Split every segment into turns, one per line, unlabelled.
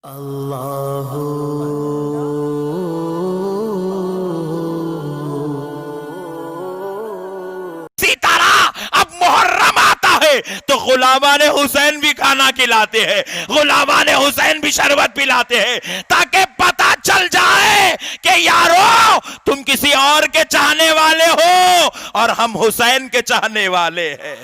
اللہ
اسی طرح اب محرم آتا ہے تو غلامان حسین بھی کھانا کھلاتے ہیں، غلامان حسین بھی شربت پلاتے ہیں، تاکہ پتہ چل جائے کہ یارو تم کسی اور کے چاہنے والے ہو اور ہم حسین کے چاہنے والے ہیں۔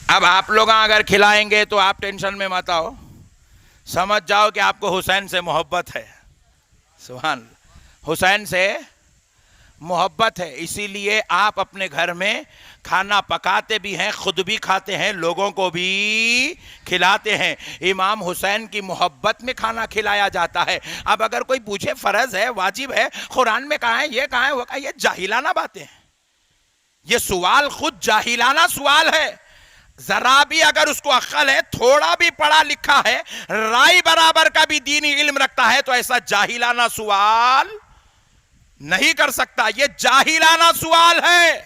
اب آپ لوگ اگر کھلائیں گے تو آپ ٹینشن میں مت آؤ، سمجھ جاؤ کہ آپ کو حسین سے محبت ہے۔ سبحان اللہ، حسین سے محبت ہے، اسی لیے آپ اپنے گھر میں کھانا پکاتے بھی ہیں، خود بھی کھاتے ہیں، لوگوں کو بھی کھلاتے ہیں۔ امام حسین کی محبت میں کھانا کھلایا جاتا ہے۔ اب اگر کوئی پوچھے فرض ہے، واجب ہے، قرآن میں کہاں ہے، یہ کہاں ہے، وہ کہاں ہے، یہ جاہلانہ باتیں ہیں۔ یہ سوال خود جاہلانہ سوال ہے۔ ذرا بھی اگر اس کو عقل ہے، تھوڑا بھی پڑھا لکھا ہے، رائے برابر کا بھی دینی علم رکھتا ہے، تو ایسا جاہلانہ سوال نہیں کر سکتا۔ یہ جاہلانہ سوال ہے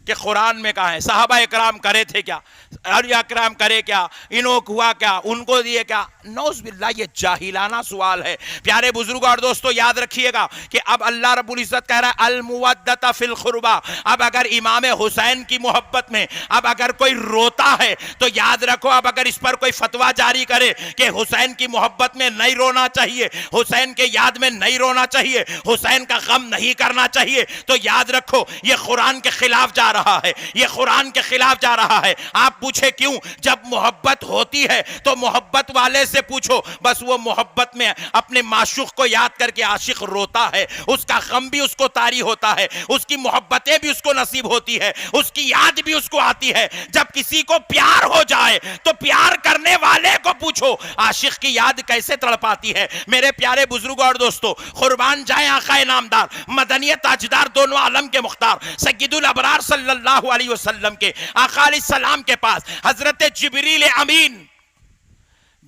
کہ قرآن میں کہاں ہے، صحابہ اکرام کرے تھے کیا، اولیاء اکرام کرے کیا، انہوں ہوا کیا، ان کو دیے کیا، نعوذ باللہ یہ جاہلانہ سوال ہے۔ پیارے بزرگوں اور دوستو یاد رکھیے گا کہ اب اللہ رب العزت کہہ رہا ہے المودۃ فی القربہ۔ اب اگر امام حسین کی محبت میں اب اگر کوئی روتا ہے تو یاد رکھو، اب اگر اس پر کوئی فتویٰ جاری کرے کہ حسین کی محبت میں نہیں رونا چاہیے، حسین کے یاد میں نہیں رونا چاہیے، حسین کا غم نہیں کرنا چاہیے، تو یاد رکھو یہ قرآن کے خلاف جا رہا ہے، یہ قرآن کے خلاف جا رہا ہے۔ آپ پوچھے کیوں؟ جب محبت ہوتی ہے تو محبت والے سے پوچھو، بس وہ محبت میں اپنے معشوق کو یاد کر کے عاشق روتا ہے، اس کا غم بھی اس کو طاری ہوتا ہے، اس کی محبتیں بھی اس کو نصیب ہوتی ہے، اس کی یاد بھی اس کو آتی ہے۔ جب کسی کو پیار ہو جائے تو پیار کرنے والے کو پوچھو عاشق کی یاد کیسے تڑپاتی ہے۔ میرے پیارے بزرگوں اور دوستو، قربان جائیں آقا نامدار، مدنی تاجدار، دونوں عالم کے مختار، سید الابرار صلی اللہ علیہ وسلم کے آقا علیہ السلام کے پاس حضرت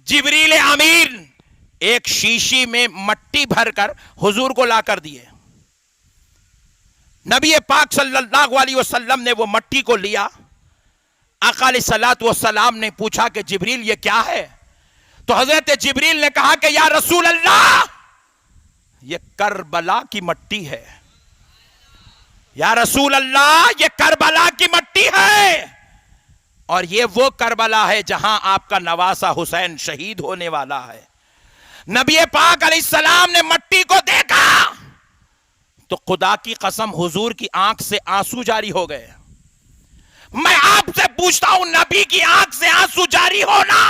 جبریل امین ایک شیشی میں مٹی بھر کر حضور کو لا کر دیے۔ نبی پاک صلی اللہ علیہ وسلم نے وہ مٹی کو لیا۔ آقا علیہ السلام نے پوچھا کہ جبریل یہ کیا ہے؟ تو حضرت جبریل نے کہا کہ یا رسول اللہ یہ کربلا کی مٹی ہے، یا رسول اللہ یہ کربلا کی مٹی ہے، اور یہ وہ کربلا ہے جہاں آپ کا نواسا حسین شہید ہونے والا ہے۔ نبی پاک علیہ السلام نے مٹی کو دیکھا تو خدا کی قسم حضور کی آنکھ سے آنسو جاری ہو گئے۔ میں آپ سے پوچھتا ہوں، نبی کی آنکھ سے آنسو جاری ہونا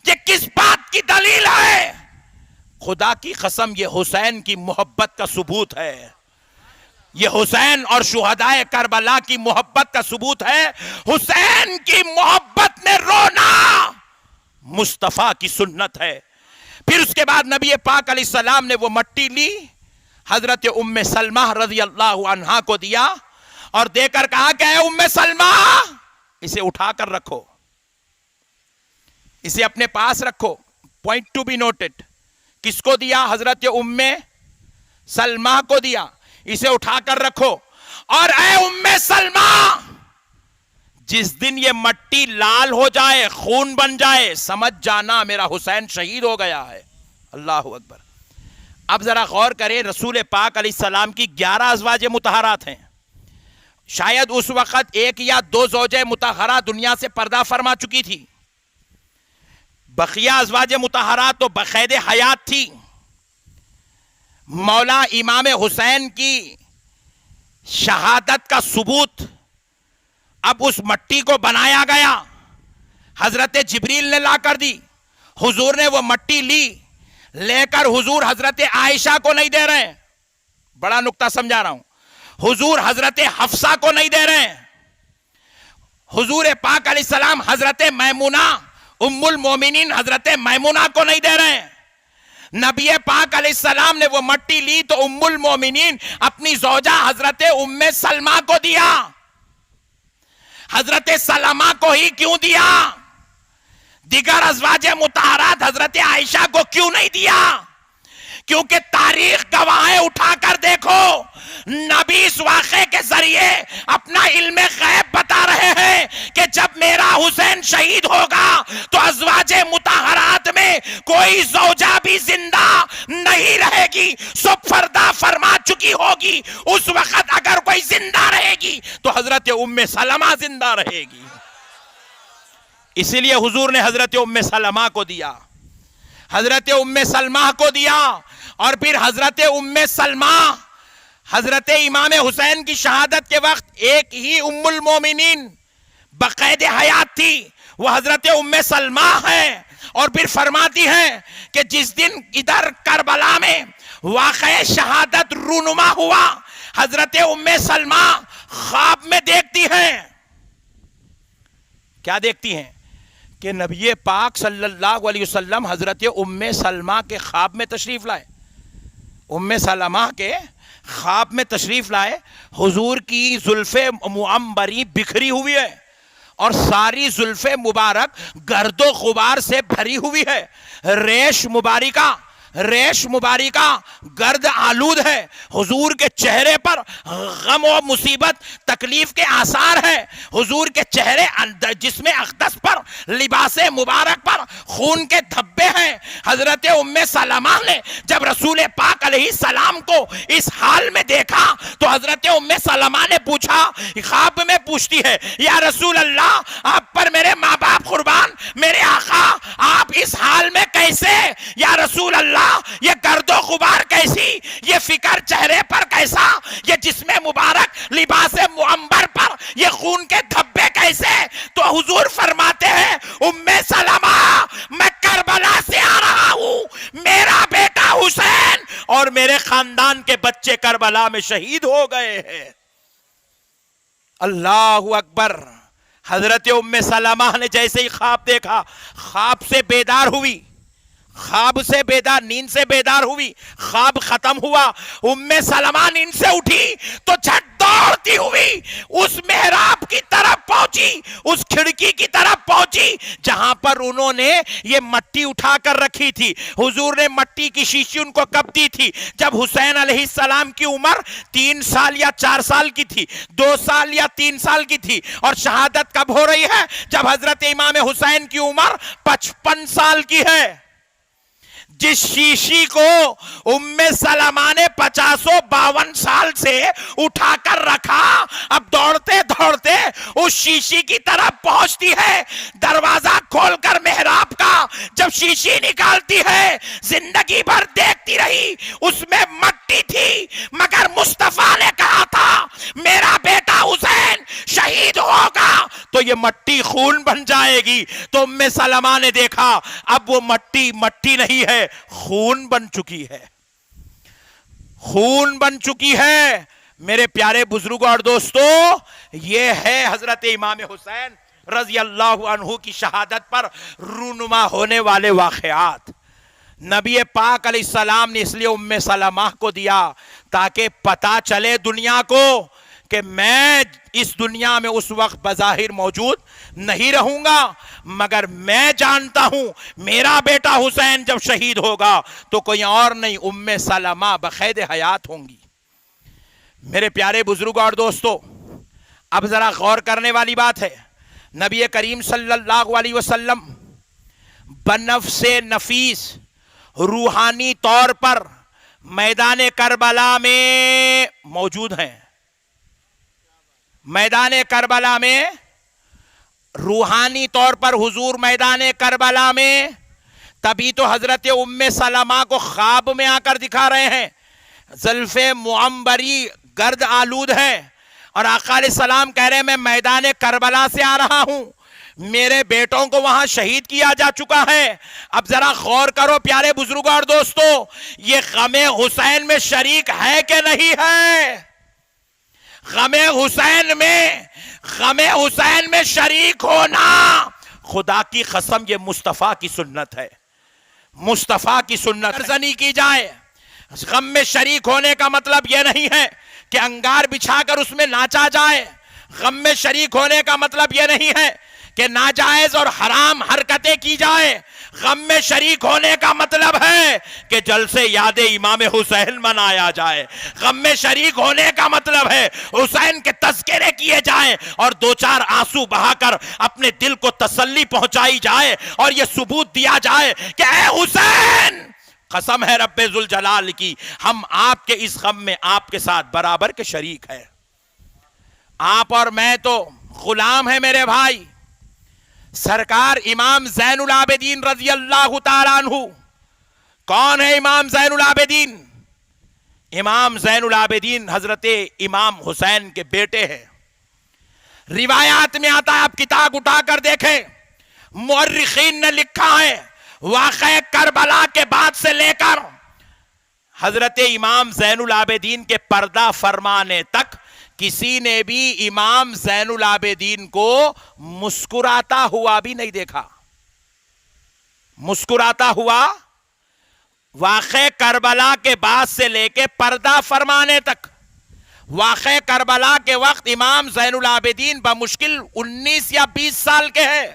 یہ کس بات کی دلیل ہے؟ خدا کی قسم یہ حسین کی محبت کا ثبوت ہے، یہ حسین اور شہدائے کربلا کی محبت کا ثبوت ہے۔ حسین کی محبت میں رونا مصطفیٰ کی سنت ہے۔ پھر اس کے بعد نبی پاک علیہ السلام نے وہ مٹی لی، حضرت ام سلمہ رضی اللہ عنہا کو دیا اور دے کر کہا کہ اے ام سلمہ اسے اٹھا کر رکھو، اسے اپنے پاس رکھو۔ پوائنٹ ٹو بی نوٹڈ، کس کو دیا؟ حضرت ام سلمہ کو دیا، اسے اٹھا کر رکھو۔ اور اے ام سلمہ جس دن یہ مٹی لال ہو جائے، خون بن جائے، سمجھ جانا میرا حسین شہید ہو گیا ہے۔ اللہ اکبر۔ اب ذرا غور کریں، رسول پاک علیہ السلام کی 11 ازواج مطہرات ہیں، شاید اس وقت 1 یا 2 زوجہ مطہرہ دنیا سے پردہ فرما چکی تھی، بقیہ ازواج مطہرات تو بقید حیات تھی۔ مولا امام حسین کی شہادت کا ثبوت اب اس مٹی کو بنایا گیا، حضرت جبریل نے لا کر دی۔ حضور نے وہ مٹی لی، لے کر حضور حضرت عائشہ کو نہیں دے رہے ہیں، بڑا نقطہ سمجھا رہا ہوں، حضور حضرت حفصہ کو نہیں دے رہے ہیں، حضور پاک علیہ السلام حضرت میمونہ ام المومنین حضرت میمونہ کو نہیں دے رہے ہیں۔ نبی پاک علیہ السلام نے وہ مٹی لی تو ام المومنین اپنی زوجہ حضرت ام سلمہ کو دیا۔ حضرت سلمہ کو ہی کیوں دیا؟ دیگر ازواج مطہرات حضرت عائشہ کو کیوں نہیں دیا؟ کیونکہ تاریخ گواہیں اٹھا کر دیکھ اس واقعے کے ذریعے اپنا علم غیب بتا رہے ہیں کہ جب میرا حسین شہید ہوگا تو ازواج مطہرات میں کوئی زوجہ بھی زندہ نہیں رہے گی، سب پردہ فرما چکی ہوگی۔ اس وقت اگر کوئی زندہ رہے گی تو حضرت ام سلمہ زندہ رہے گی۔ اسی لیے حضور نے حضرت ام سلمہ کو دیا، حضرت ام سلمہ کو دیا، اور پھر حضرت ام سلمہ حضرت امام حسین کی شہادت کے وقت ایک ہی ام المومنین بقید حیات تھی، وہ حضرت ام سلمہ ہے، اور پھر فرماتی ہے کہ جس دن ادھر کربلا میں واقع شہادت رونما ہوا، حضرت ام سلمہ خواب میں دیکھتی ہیں، کیا دیکھتی ہیں؟ کہ نبی پاک صلی اللہ علیہ وسلم حضرت ام سلمہ کے خواب میں تشریف لائے، ام سلمہ کے خواب میں تشریف لائے، حضور کی زلف معمبری بکھری ہوئی ہے اور ساری زلف مبارک گرد و غبار سے بھری ہوئی ہے، ریش مبارکہ گرد آلود ہے، حضور کے چہرے پر غم و مصیبت تکلیف کے آثار ہیں، حضور کے چہرے جسم اقدس پر لباس مبارک پر خون کے دھبے ہیں۔ حضرت ام سلمہ نے جب رسول پاک علیہ السلام کو اس حال میں دیکھا تو حضرت ام سلمہ نے پوچھا، خواب میں پوچھتی ہے، یا رسول اللہ آپ پر میرے ماں باپ قربان، میرے آقا آپ اس حال میں کیسے؟ یا رسول اللہ یہ گرد و غبار کیسی، یہ فکر چہرے پر کیسا، یہ جسم مبارک لباس معمبر پر یہ خون کے دھبے کیسے؟ تو حضور فرماتے ہیں، ام سلمہ میں کربلا سے آ رہا ہوں، میرا بیٹا حسین اور میرے خاندان کے بچے کربلا میں شہید ہو گئے ہیں۔ اللہ اکبر۔ حضرت ام سلمہ نے جیسے ہی خواب دیکھا، خواب سے بیدار ہوئی، خواب سے بیدار، نیند سے بیدار ہوئی، خواب ختم ہوا، ام سلمہ نیند سے اٹھی تو جھٹ دوڑتی ہوئی اس محراب کی طرف پہنچی، اس کھڑکی کی طرف پہنچی جہاں پر انہوں نے یہ مٹی اٹھا کر رکھی تھی۔ حضور نے مٹی کی شیشی ان کو کب دی تھی؟ جب حسین علیہ السلام کی عمر 3 سال یا 4 سال کی تھی، 2 سال یا 3 سال کی تھی، اور شہادت کب ہو رہی ہے؟ جب حضرت امام حسین کی عمر 55 سال کی ہے۔ جس شیشی کو ام سلمہ نے 52 سال سے اٹھا کر رکھا، اب دوڑتے دوڑتے اس شیشی کی طرف پہنچتی ہے، دروازہ کھول کر محراب کا جب شیشی نکالتی ہے، زندگی بھر دیکھتی رہی، اس میں مٹی تھی، مگر مصطفیٰ نے کہا تھا میرا بیٹا حسین شہید ہوگا تو یہ مٹی خون بن جائے گی۔ تو ام سلمہ نے دیکھا اب وہ مٹی نہیں ہے، خون بن چکی ہے، خون بن چکی ہے۔ میرے پیارے بزرگوں اور دوستو، یہ ہے حضرت امام حسین رضی اللہ عنہ کی شہادت پر رونما ہونے والے واقعات۔ نبی پاک علیہ السلام نے اس لیے ام سلمہ کو دیا تاکہ پتا چلے دنیا کو کہ میں اس دنیا میں اس وقت بظاہر موجود نہیں رہوں گا، مگر میں جانتا ہوں میرا بیٹا حسین جب شہید ہوگا تو کوئی اور نہیں، ام سلمہ بقید حیات ہوں گی۔ میرے پیارے بزرگوں اور دوستو، اب ذرا غور کرنے والی بات ہے، نبی کریم صلی اللہ علیہ وسلم بنفس نفیس روحانی طور پر میدان کربلا میں موجود ہیں، میدان کربلا میں روحانی طور پر حضور میدان کربلا میں، تبھی تو حضرت ام سلمہ کو خواب میں آ کر دکھا رہے ہیں، زلف معمبری گرد آلود ہے، اور آقا علیہ السلام کہہ رہے ہیں میں میدان کربلا سے آ رہا ہوں، میرے بیٹوں کو وہاں شہید کیا جا چکا ہے۔ اب ذرا غور کرو پیارے بزرگوں اور دوستو، یہ غم حسین میں شریک ہے کہ نہیں ہے؟ غم حسین میں شریک ہونا، خدا کی قسم یہ مصطفیٰ کی سنت ہے، مصطفیٰ کی سنت ارزنی کی جائے۔ غم میں شریک ہونے کا مطلب یہ نہیں ہے کہ انگار بچھا کر اس میں ناچا جائے، غم میں شریک ہونے کا مطلب یہ نہیں ہے کہ ناجائز اور حرام حرکتیں کی جائے، غم میں شریک ہونے کا مطلب ہے کہ جلسے یاد امام حسین منایا جائے. غم میں شریک ہونے کا مطلب ہے حسین کے تذکرے کیے جائیں اور دو چار آنسو بہا کر اپنے دل کو تسلی پہنچائی جائے اور یہ ثبوت دیا جائے کہ اے حسین، قسم ہے رب ذوالجلال کی، ہم آپ کے اس غم میں آپ کے ساتھ برابر کے شریک ہیں. آپ اور میں تو غلام ہیں میرے بھائی. سرکار امام زین العابدین رضی اللہ تعالیٰ عنہ، کون ہے امام زین العابدین؟ امام زین العابدین حضرت امام حسین کے بیٹے ہیں. روایات میں آتا ہے، آپ کتاب اٹھا کر دیکھیں، مورخین نے لکھا ہے واقعہ کربلا کے بعد سے لے کر حضرت امام زین العابدین کے پردہ فرمانے تک کسی نے بھی امام زین العابدین کو مسکراتا ہوا بھی نہیں دیکھا. مسکراتا ہوا واقعہ کربلا کے بعد سے لے کے پردہ فرمانے تک. واقعہ کربلا کے وقت امام زین العابدین بمشکل 19 یا 20 سال کے ہیں.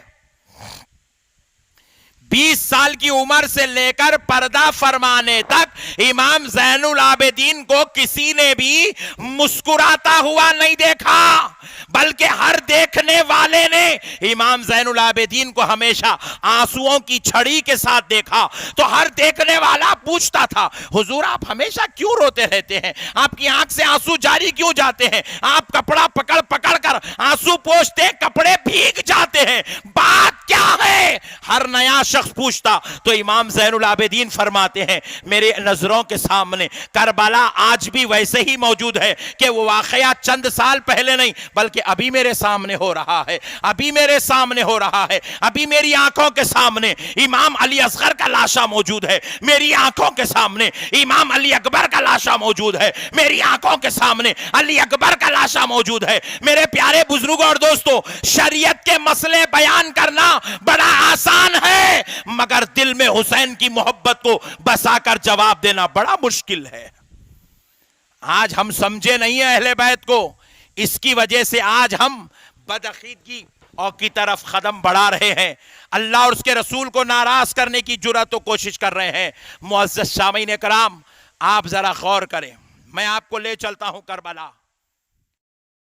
20 سال کی عمر سے لے کر پردہ فرمانے تک امام زین العابدین کو کسی نے بھی مسکراتا ہوا نہیں دیکھا، بلکہ ہر دیکھنے والے نے امام زین العابدین کو ہمیشہ آنسوؤں کی چھڑی کے ساتھ دیکھا. تو ہر دیکھنے والا پوچھتا تھا، حضور آپ ہمیشہ کیوں روتے رہتے ہیں؟ آپ کی آنکھ سے آنسو جاری کیوں جاتے ہیں؟ آپ کپڑا پکڑ پکڑ کر آنسو پوچھتے، کپڑے بھیگ جاتے ہیں، بات کیا ہے؟ ہر نیا شخص پوچھتا تو امام زین العابدین فرماتے ہیں میرے نظروں کے سامنے کربلا آج بھی ویسے ہی موجود ہے کہ وہ واقعہ چند سال پہلے نہیں بلکہ ابھی میرے سامنے ہو رہا ہے. ابھی میرے سامنے ہو رہا ہے. ابھی میری آنکھوں کے سامنے امام علی اصغر کا لاشا موجود ہے. میری آنکھوں کے سامنے امام علی اکبر کا لاشا موجود ہے. میری آنکھوں کے سامنے علی اکبر کا لاشا موجود ہے. میرے پیارے بزرگوں اور دوستوں، شریعت کے مسئلے بیان کرنا بڑا آسان ہے، مگر دل میں حسین کی محبت کو بسا کر جواب دینا بڑا مشکل ہے. آج ہم سمجھے نہیں ہیں اہل بیت کو، اس کی وجہ سے آج ہم بدعقیدگی اور کی طرف قدم بڑھا رہے ہیں. اللہ اور اس کے رسول کو ناراض کرنے کی جرات و کوشش کر رہے ہیں. معزز سامعین کرام، آپ ذرا غور کریں، میں آپ کو لے چلتا ہوں کربلا.